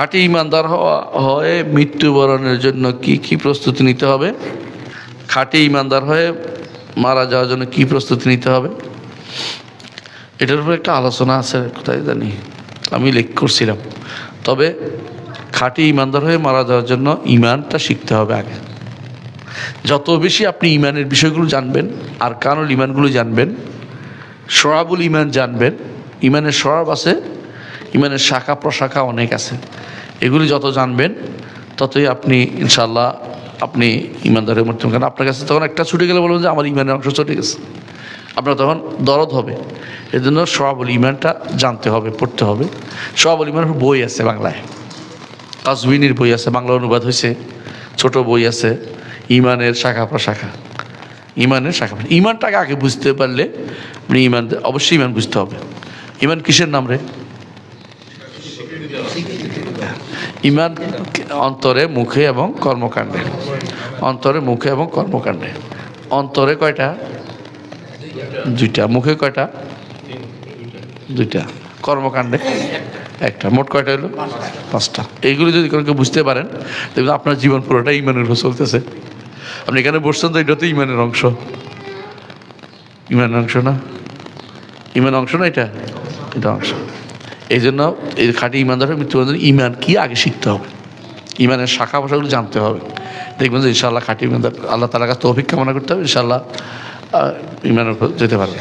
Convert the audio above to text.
খাঁটি ইমানদার হয়ে মৃত্যুবরণের জন্য কি কি প্রস্তুতি নিতে হবে? খাঁটি ইমানদার হয়ে মারা যাওয়ার জন্য কি প্রস্তুতি নিতে হবে? এটার উপরে একটা আলোচনা আছে, কোথায় জানি আমি লিখ করছিলাম। তবে খাঁটি ইমানদার হয়ে মারা যাওয়ার জন্য ইমানটা শিখতে হবে আগে। যত বেশি আপনি ইমানের বিষয়গুলো জানবেন, আর কানুল ইমানগুলো জানবেন, শরাবুল ইমান জানবেন, ইমানের শরাব আছে, ইমানের শাখা প্রশাখা অনেক আছে, এগুলি যত জানবেন ততই আপনি ইনশাআল্লাহ আপনি ইমানদারের মধ্যে। কারণ আপনার কাছে তখন একটা ছুটে গেলে বলবেন যে আমার ইমানের অংশ ছুটে গেছে, আপনার তখন দরদ হবে। এই জন্য শরাবুল ইমানটা জানতে হবে, পড়তে হবে। শরাবুল ইমানের বই আছে বাংলায়, কাজউইনির বই আছে, বাংলা অনুবাদ হয়েছে, ছোট বই আছে, ইমানের শাখা প্রশাখা, ইমানের শাখা। ইমানটাকে আগে বুঝতে পারলে আপনি ইমান, অবশ্যই ইমান বুঝতে হবে। ইমান কিসের নাম রে? ইমান অন্তরে, মুখে এবং কর্মকাণ্ডে। অন্তরে, মুখে এবং কর্মকাণ্ডে। অন্তরে কয়টা? দুইটা। মুখে কয়টা? দুইটা। কর্মকাণ্ডে একটা। মোট কয়টা হলো? পাঁচটা। এইগুলো যদি কোনো কেউ বুঝতে পারেন দেখবেন আপনার জীবন পুরোটা ইমানের উপর চলতেছে। আপনি এখানে বসছেন তো এটা তো ইমানের অংশ। ইমানের অংশ না? ইমান অংশ না এটা? এটা অংশ। এই জন্য এই খাঁটি ইমানদার মৃত্যুবরণ ইমান কি আগে শিখতে হবে, ইমানের শাখা ভাষাগুলো জানতে হবে। দেখবেন যে ইনশাআল্লাহ খাঁটি ইমানদার, আল্লাহ তাআলার কাছে তৌফিক কামনা করতে হবে, ইনশাআল্লাহ ইমানের উপর যেতে পারবে।